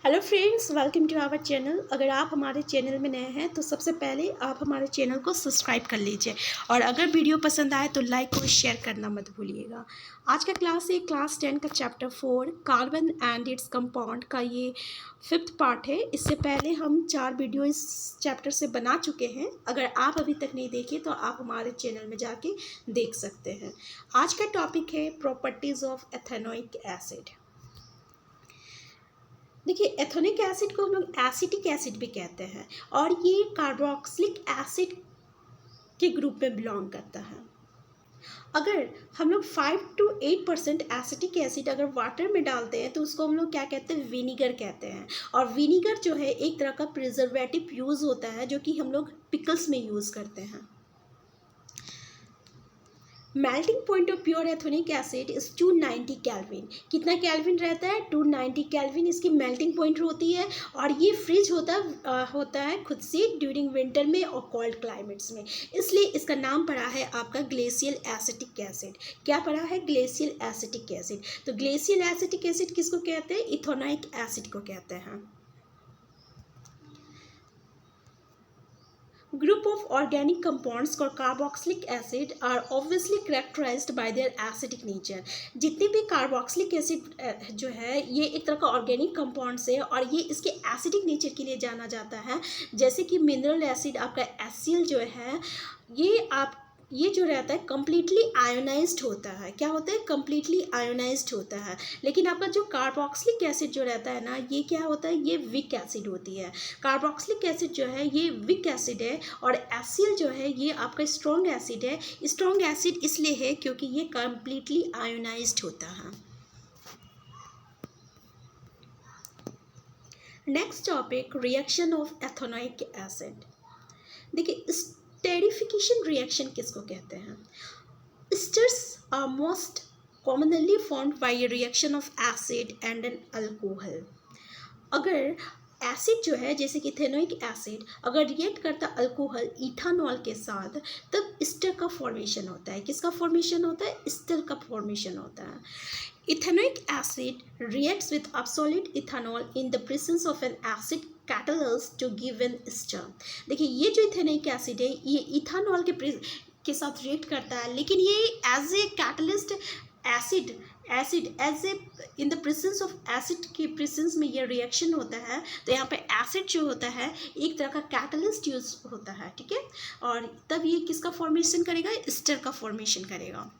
Hello friends, welcome to our channel. अगर आप हमारे चैनल में नए हैं तो सबसे पहले आप हमारे चैनल को सब्सक्राइब कर लीजिए और अगर वीडियो पसंद आए तो लाइक और शेयर करना मत भूलिएगा। आज का क्लास है क्लास 10 का chapter 4 carbon and its compound का ये 5th पार्ट है। इससे पहले हम 4 वीडियो इस चैप्टर से बना चुके हैं। अगर आप अभी तक नहीं देखे तो आप हमारे चैनल में जाके देख सकते हैं। आज का टॉपिक है प्रॉपर्टीज़ ऑफ एथेनोइक एसिड। देखिए, एथेनोइक एसिड को हम लोग एसिटिक एसिड भी कहते हैं और ये कार्बोक्सिलिक एसिड के ग्रुप में बिलोंग करता है। अगर हम लोग 5 to 8% एसिटिक एसिड अगर वाटर में डालते हैं तो उसको हम लोग क्या कहते हैं, विनीगर कहते हैं। और विनीगर जो है एक तरह का प्रिजर्वेटिव यूज़ होता है जो कि हम लोग पिकल्स में यूज़ करते हैं। Melting point of pure ethanoic acid is 290 kelvin. कितना केल्विन रहता है? 290 केल्विन इसकी मेल्टिंग पॉइंट होती है और ये फ्रीज होता है खुद से ड्यूरिंग विंटर में और कोल्ड क्लाइमेट्स में। इसलिए इसका नाम पड़ा है आपका ग्लेशियल एसिटिक एसिड। क्या पड़ा है? Glacial acetic acid. तो ग्लेशियल एसिटिक एसिड किसको कहते हैं? इथेनोइक एसिड को कहते हैं। Group of organic compounds called carboxylic acid are obviously characterized by their acidic nature। जितने भी कार्बोक्सिलिक एसिड जो है ये एक तरह का ऑर्गेनिक कंपाउंड्स है और ये इसके एसिडिक नेचर के लिए जाना जाता है। जैसे कि मिनरल एसिड आपका HCl जो है ये जो रहता है कम्प्लीटली आयोनाइज्ड होता है। क्या होता है? कम्प्लीटली आयोनाइज्ड होता है। लेकिन आपका जो कार्बोक्सिलिक एसिड जो रहता है ना, ये क्या होता है? ये वीक एसिड होती है। कार्बोक्सिलिक एसिड जो है ये वीक एसिड है और HCl जो है ये आपका स्ट्रॉन्ग एसिड है। स्ट्रॉन्ग एसिड इसलिए है क्योंकि ये कम्प्लीटली आयोनाइज्ड होता है। Next topic, reaction of ethanoic acid. देखिए, स्टेरिफिकेशन रिएक्शन किसको कहते हैं? Esters are most commonly formed by a reaction of acid and an alcohol। अगर एसिड जो है जैसे कि इथेनोइक एसिड अगर रिएक्ट करता अल्कोहल इथानॉल के साथ तब एस्टर का फॉर्मेशन होता है। किसका फॉर्मेशन होता है? एस्टर का फॉर्मेशन होता है। Ethanoic acid reacts with absolute ethanol in the presence of an acid catalyst to give an ester। देखिए, ये जो इथेनोइक एसिड है ये इथानॉल के साथ रिएक्ट करता है, लेकिन ये as a catalyst acid as a in the presence of acid के प्रेजेंस में ये रिएक्शन होता है। तो यहाँ पे एसिड जो होता है एक तरह का कैटलिस्ट यूज होता है, ठीक है। और तब ये किसका फॉर्मेशन करेगा? एस्टर का फॉर्मेशन करेगा।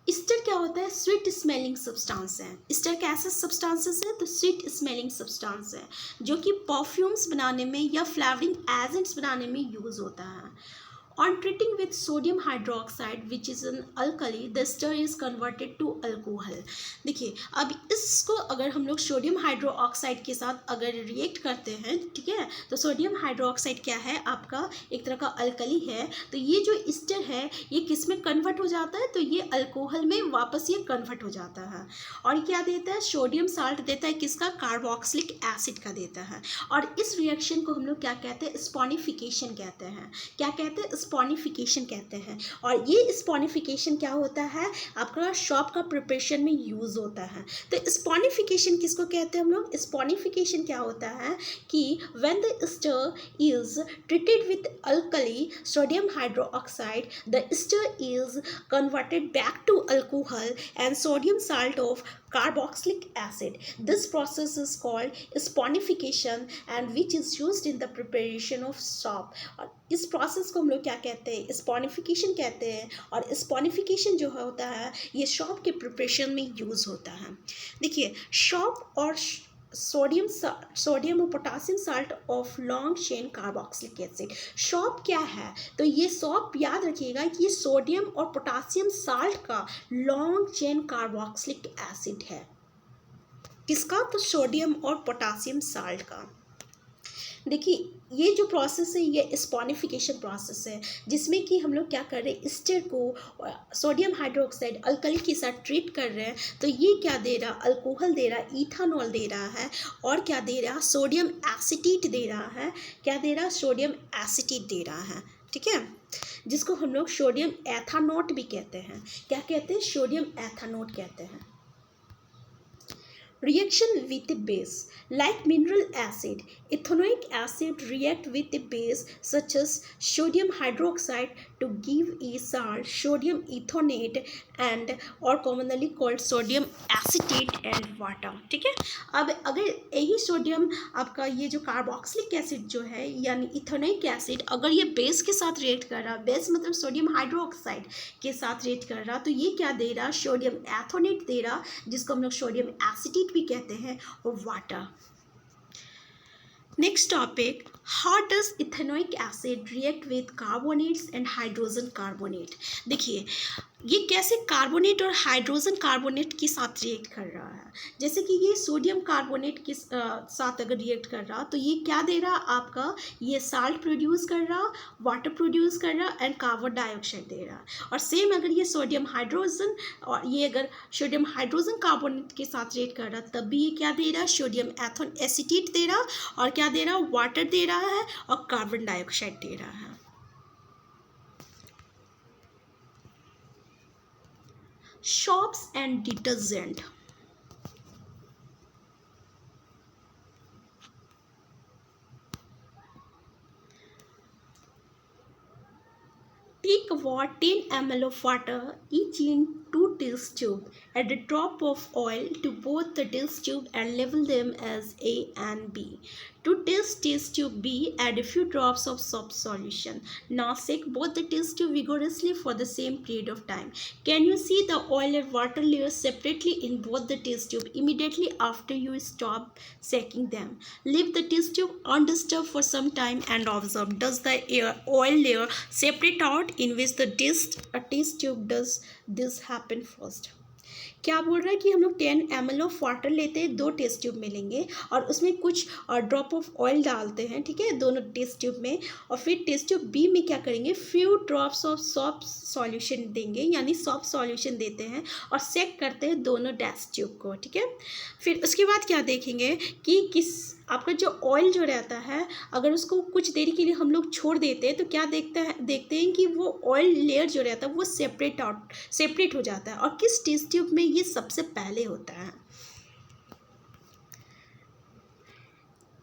एस्टर क्या होता है? स्वीट स्मेलिंग सब्सटेंस है। एस्टर कैसे सब्सटेंसेस है? तो स्वीट स्मेलिंग सब्सटेंस है जो कि परफ्यूम्स बनाने में या फ्लेवरिंग एजेंट्स बनाने में यूज होता है। On treating with sodium hydroxide which is an alkali, the ester is converted to alcohol। देखिए, अब इसको अगर हम लोग सोडियम हाइड्रोक्साइड के साथ अगर रिएक्ट करते हैं, ठीक है, तो सोडियम हाइड्रोक्साइड क्या है? आपका एक तरह का अल्कली है। तो ये जो एस्टर है ये किस में कन्वर्ट हो जाता है? तो ये अल्कोहल में वापस ये कन्वर्ट हो जाता है और क्या देता है? सोडियम साल्ट देता है। किसका? कार्बोक्सिलिक एसिड का देता है। और इस रिएक्शन को हम लोग क्या कहते हैं? स्पॉनिफिकेशन कहते हैं। क्या कहते हैं? स्पॉनिफिकेशन कहते हैं। और ये स्पॉनिफिकेशन क्या होता है? आपका शॉप का प्रिपरेशन में यूज होता है। तो स्पॉनिफिकेशन किसको कहते हैं हम लोग? स्पॉनिफिकेशन क्या होता है कि when the ester is treated with alkali sodium hydroxide the ester is converted back to alcohol and sodium salt of carboxylic acid। This process is called sponification and which is used in the preparation of soap। और इस process को हम लोग क्या कहते हैं? स्पॉनिफिकेशन कहते हैं। और स्पॉनिफिकेशन जो होता है ये शॉप के प्रिपरेशन में यूज़ होता है। देखिए, शॉप और सोडियम और potassium salt of long chain carboxylic acid. Shop क्या है? तो ये शॉप याद रखिएगा कि ये सोडियम और पोटासियम साल्ट का लॉन्ग चेन कार्बोक्सिलिक एसिड है। किसका? तो सोडियम और पोटासियम साल्ट का। देखिए, ये जो प्रोसेस है ये स्पॉनिफिकेशन प्रोसेस है जिसमें कि हम लोग क्या कर रहे हैं? एस्टर को सोडियम हाइड्रोक्साइड अल्कली के साथ ट्रीट कर रहे हैं। तो ये क्या दे रहा? अल्कोहल दे रहा, इथानॉल दे रहा है और क्या दे रहा? सोडियम एसिटेट दे रहा है। क्या दे रहा? सोडियम एसिटेट दे रहा है, ठीक है, जिसको हम लोग सोडियम एथानोट भी कहते हैं। क्या कहते हैं? सोडियम एथानोट कहते हैं। Reaction with a base like mineral acid, ethanoic acid react with a base such as sodium hydroxide to give a salt, sodium ethonate and or commonly called sodium acetate and water। ठीक है, अब अगर यही sodium आपका ये जो carboxylic acid जो है यानी इथेनोइक एसिड अगर ये बेस के साथ रिएक्ट कर रहा, बेस मतलब सोडियम हाइड्रोक्साइड के साथ रिएक्ट कर रहा, तो ये क्या दे रहा, सोडियम एथोनेट दे रहा, जिसको हम लोग सोडियम एसिटेट भी कहते हैं, और water. Next topic, how does ethanoic acid react with carbonates and hydrogen carbonate. देखिए ये कैसे कार्बोनेट और हाइड्रोजन कार्बोनेट के साथ रिएक्ट कर रहा है। जैसे कि ये सोडियम कार्बोनेट के साथ अगर रिएक्ट कर रहा तो ये क्या दे रहा आपका, ये साल्ट प्रोड्यूस कर रहा, वाटर प्रोड्यूस कर रहा एंड कार्बन डाइऑक्साइड दे रहा। और सेम अगर ये सोडियम हाइड्रोजन और ये अगर सोडियम हाइड्रोजन कार्बोनेट के साथ रिएक्ट कर रहा तब भी ये क्या दे रहा, सोडियम एथोन एसिटेट दे रहा और क्या दे रहा, वाटर दे रहा है और कार्बन डाइऑक्साइड दे रहा है। Soaps and detergent। Take about 10 ml of water each in 2 test tube. Add a drop of oil to both the test tube and label them as A and B. To test tube B, add a few drops of soap solution. Now shake both the test tube vigorously for the same period of time. Can you see the oil and water layers separately in both the test tube immediately after you stop shaking them? Leave the test tube undisturbed for some time and observe, does the oil layer separate out in which the test tube does this happen first? क्या बोल रहा है कि हम लोग 10 ml of water लेते हैं, 2 test tube में लेंगे और उसमें कुछ ड्रॉप ऑफ ऑयल डालते हैं, ठीक है, दोनों टेस्ट ट्यूब में, और फिर टेस्ट ट्यूब बी में क्या करेंगे, few drops of shop solution देंगे, यानी सॉप सॉल्यूशन देते हैं और सेक करते हैं दोनों टेस्ट ट्यूब को, ठीक है। फिर उसके बाद क्या देखेंगे कि किस आपका जो ऑयल जो रहता है अगर उसको कुछ देर के लिए हम लोग छोड़ देते हैं तो क्या देखते हैं कि वो ऑयल लेयर जो रहता है वो सेपरेट हो जाता है। और किस टेस्ट ट्यूब में ये सबसे पहले होता है।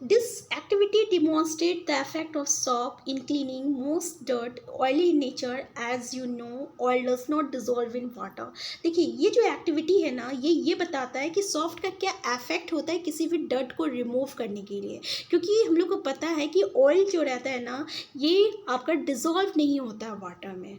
This activity demonstrates the effect of soap in cleaning most dirt, oily in nature, as you know, oil does not dissolve in water। देखिए ये जो एक्टिविटी है ना ये बताता है कि सॉफ्ट का क्या इफेक्ट होता है किसी भी डर्ट को रिमूव करने के लिए, क्योंकि हम लोग को पता है कि ऑयल जो रहता है ना ये आपका डिसॉल्व नहीं होता है वाटर में।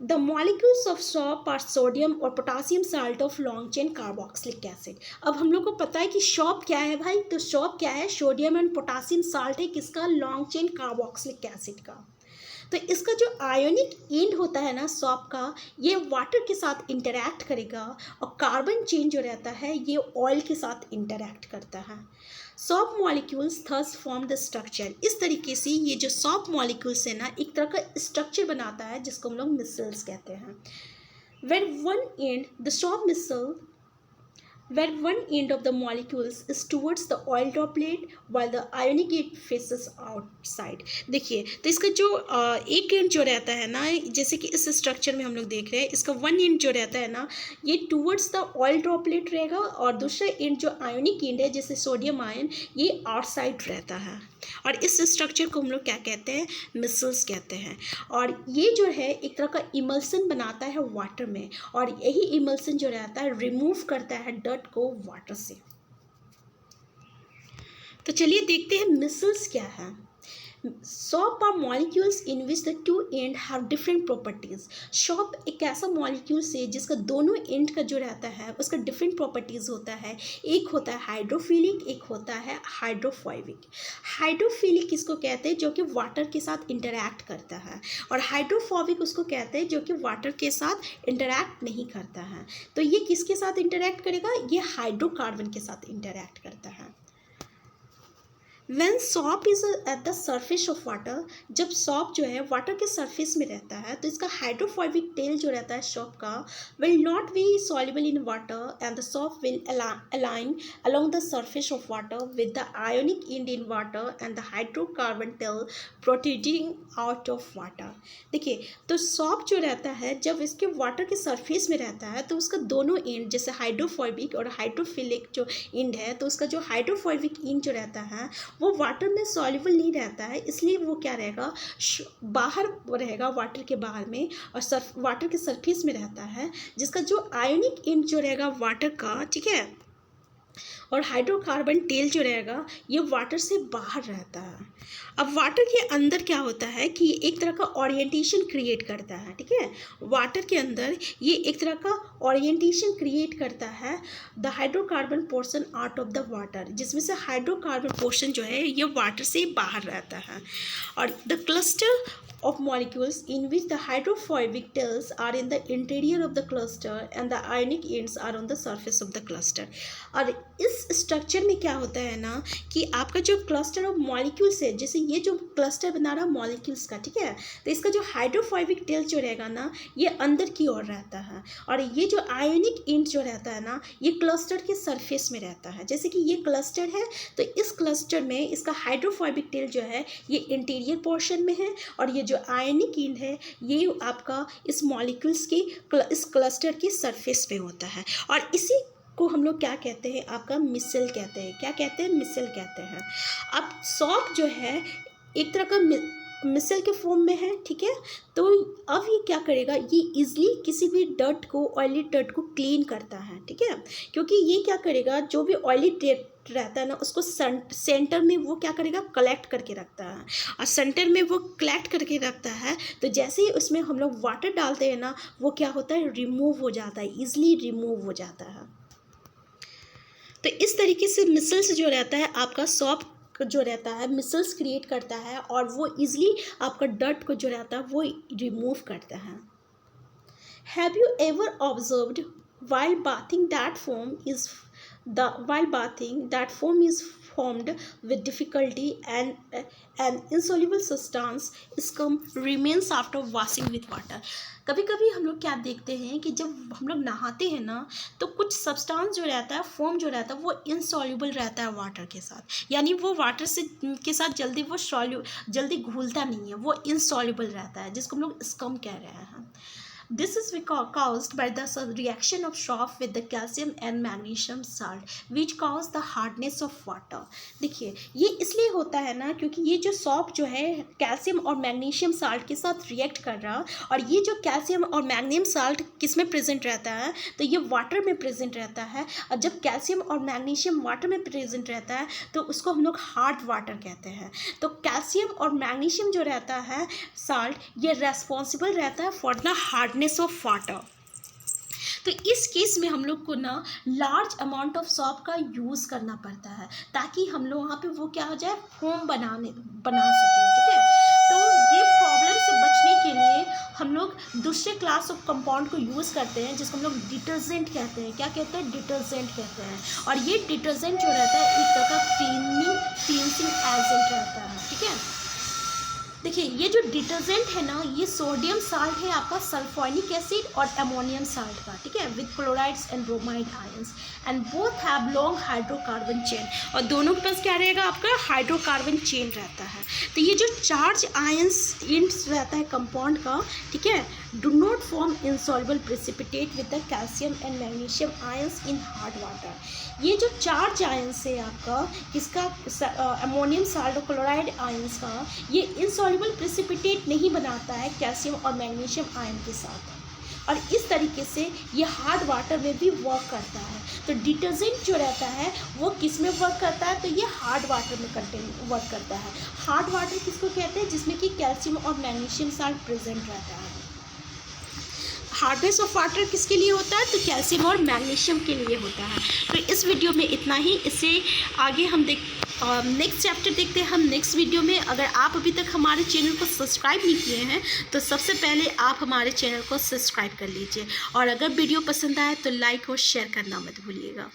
The molecules of soap are sodium और potassium salt of long chain carboxylic acid। अब हम लोग को पता है कि सोप क्या है भाई, तो सोप क्या है, सोडियम एंड पोटासियम साल्ट है किसका, लॉन्ग चेन कार्बोक्सिलिक एसिड का। तो इसका जो आयोनिक एंड होता है ना सोप का, ये वाटर के साथ इंटरैक्ट करेगा और कार्बन चेन जो रहता है ये ऑयल के साथ इंटरैक्ट करता है। Shop molecules thus form the structure. इस तरीके से ये जो सॉप मॉलिक्यूल्स है ना एक तरह का स्ट्रक्चर बनाता है जिसको हम लोग मिसल्स कहते हैं। When one end of the molecules is towards the oil droplet while the ionic end faces outside। देखिए तो इसका जो एक एंड जो रहता है ना, जैसे कि इस स्ट्रक्चर में हम लोग देख रहे हैं, इसका वन एंड जो रहता है ना ये टूवर्ड्स द ऑयल ड्रॉपलेट रहेगा और दूसरा एंड जो आयोनिक एंड है जैसे सोडियम आयन ये आउटसाइड रहता है। और इस स्ट्रक्चर को हम लोग क्या कहते हैं, मिसल्स कहते हैं। और ये जो है एक तरह का इमल्सन बनाता है वाटर में और यही इमल्सन जो रहता है रिमूव करता है डर्ट को वाटर से। तो चलिए देखते हैं मिसल्स क्या है। Soap are molecules in which the two end have different properties. Soap एक ऐसा मॉलिक्यूल्स है जिसका दोनों एंड का जो रहता है उसका डिफरेंट प्रॉपर्टीज़ होता है। एक होता है हाइड्रोफिलिक, एक होता है हाइड्रोफोबिक। हाइड्रोफिलिक किसको कहते हैं, जो कि वाटर के साथ इंटरैक्ट करता है, और हाइड्रोफोबिक उसको कहते हैं जो कि वाटर के साथ इंटरैक्ट नहीं करता है। तो ये किसके साथ इंटरैक्ट करेगा, ये हाइड्रोकार्बन के साथ इंटरैक्ट करता है। When shop is at the surface of water, जब सॉप जो है वाटर के सरफेस में रहता है तो इसका हाइड्रोफोबिक टेल जो रहता है सॉप का will not be soluble in water and the shop will align along the surface of water with the ionic end in water and the hydrocarbon tail protruding out of water। देखिए तो shop जो रहता है जब इसके water के surface में रहता है तो उसका दोनों एंड जैसे हाइड्रोफोबिक और हाइड्रोफिलिक जो एंड है तो उसका जो हाइड्रोफोबिक एंड जो रहता है वो वाटर में सॉल्युबल नहीं रहता है, इसलिए वो क्या रहेगा बाहर रहेगा वाटर के बाहर में और वाटर के सरफेस में रहता है, जिसका जो आयोनिक एंड जो रहेगा वाटर का, ठीक है, और हाइड्रोकार्बन टेल जो रहेगा ये वाटर से बाहर रहता है। अब वाटर के अंदर क्या होता है कि ये एक तरह का ओरिएंटेशन क्रिएट करता है, ठीक है, वाटर के अंदर ये एक तरह का ओरिएंटेशन क्रिएट करता है the hydrocarbon portion out of the water, जिसमें से हाइड्रोकार्बन पोर्शन जो है ये वाटर से बाहर रहता है। और the cluster of molecules in which the hydrophobic tails are in the interior of the cluster and the ionic ends are on the surface of the cluster। और इस स्ट्रक्चर में क्या होता है ना कि आपका जो क्लस्टर ऑफ मॉलिक्यूल्स है, जैसे ये जो क्लस्टर बना रहा मॉलिक्यूल्स का, ठीक है, तो इसका जो हाइड्रोफोबिक टेल जो रहेगा ना ये अंदर की ओर रहता है और ये जो आयोनिक एंड जो रहता है ना ये क्लस्टर के सरफेस में रहता है। जैसे कि ये क्लस्टर है तो इस क्लस्टर में इसका हाइड्रोफोबिक टेल जो है ये इंटीरियर पोर्शन में है और ये जो आयनिक एंड है ये आपका इस मॉलिक्यूल्स की इस क्लस्टर की सरफेस पे होता है और इसी को हम लोग क्या कहते हैं, आपका मिसेल कहते हैं। क्या कहते हैं? मिसेल कहते हैं। अब सॉप जो है एक तरह का मिसेल के फॉर्म में है, ठीक है, तो अब ये क्या करेगा, ये इजली किसी भी डर्ट को, ऑयली डर्ट को क्लीन करता है, ठीक है, क्योंकि ये क्या करेगा जो भी ऑयली डर्ट रहता है ना उसको सेंटर में वो क्या करेगा, कलेक्ट करके रखता है और सेंटर में वो कलेक्ट करके रखता है तो जैसे ही उसमें हम लोग वाटर डालते हैं ना वो क्या होता है, रिमूव हो जाता है, ईजिली रिमूव हो जाता है। तो इस तरीके से मिसल्स जो रहता है आपका सॉप जो रहता है मिसल्स क्रिएट करता है और वो इजली आपका डर्ट को जो रहता है वो रिमूव करता है। Have you ever observed while bathing that foam is formed with difficulty and an insoluble substance scum remains after washing with water। कभी कभी हम लोग क्या देखते हैं कि जब हम लोग नहाते हैं ना तो कुछ सब्सटेंस जो रहता है, फोम जो रहता है वो इनसॉल्युबल रहता है वाटर के साथ, यानी वो वाटर से के साथ जल्दी घुलता नहीं है, वो इनसॉल्युबल रहता है, जिसको हम लोग स्कम कह रहे हैं। This is caused by the reaction of soap with the calcium and magnesium salt which cause the hardness of water। देखिए ये इसलिए होता है ना क्योंकि ये जो सॉप जो है कैल्शियम और मैग्नीशियम साल्ट के साथ रिएक्ट कर रहा और ये जो कैल्शियम और मैग्नीशियम साल्ट किस में प्रेजेंट रहता है, तो ये वाटर में प्रेजेंट रहता है और जब कैल्शियम और मैग्नीशियम वाटर में प्रेजेंट रहता है तो उसको हम लोग हार्ड वाटर कहते हैं। तो कैल्शियम और मैग्नीशियम जो रहता है साल्ट ये रेस्पॉन्सिबल रहता है for the hardness of water. तो इस केस में हम लोग को ना लार्ज अमाउंट ऑफ सॉप का यूज़ करना पड़ता है ताकि हम लोग वहाँ पे वो क्या हो जाए, फोम बना सकें, ठीक है। तो ये प्रॉब्लम से बचने के लिए हम लोग दूसरे क्लास ऑफ कंपाउंड को यूज़ करते हैं जिसको हम लोग डिटर्जेंट कहते हैं। क्या कहते हैं? डिटर्जेंट कहते हैं। और ये डिटर्जेंट जो रहता है एक तरह का क्लींसिंग एजेंट रहता है, ठीक है। देखिए ये जो डिटर्जेंट है ना ये सोडियम साल्ट है आपका सल्फोनिक एसिड और अमोनियम साल्ट का, ठीक है, with chlorides and bromide ions and both have long hydrocarbon chain, और दोनों के पास क्या रहेगा, आपका हाइड्रोकार्बन चेन रहता है। तो ये जो चार्ज आयंस इंट्स रहता है कंपाउंड का, ठीक है, do not form insoluble precipitate with the calcium and magnesium ions in hard water. ये जो चार्ज आयंस है आपका इसका अमोनियम साल्ट और क्लोराइड आयंस का, ये इनसॉल्युबल प्रेसिपिटेट नहीं बनाता है कैल्शियम और मैग्नीशियम आयन के साथ, और इस तरीके से ये हार्ड वाटर में भी वर्क करता है। तो डिटर्जेंट जो रहता है वो किस में वर्क करता है, तो ये हार्ड वाटर में वर्क करता है। हार्ड वाटर किसको कहते हैं, जिसमें कि कैल्शियम और मैग्नीशियम साल्ट प्रेजेंट रहता है। हार्डनेस ऑफ वाटर किसके लिए होता है, तो कैल्शियम और मैग्नीशियम के लिए होता है। तो इस वीडियो में इतना ही, इससे आगे हम नेक्स्ट चैप्टर देखते हैं हम नेक्स्ट वीडियो में। अगर आप अभी तक हमारे चैनल को सब्सक्राइब नहीं किए हैं तो सबसे पहले आप हमारे चैनल को सब्सक्राइब कर लीजिए, और अगर वीडियो पसंद आए तो लाइक और शेयर करना मत भूलिएगा।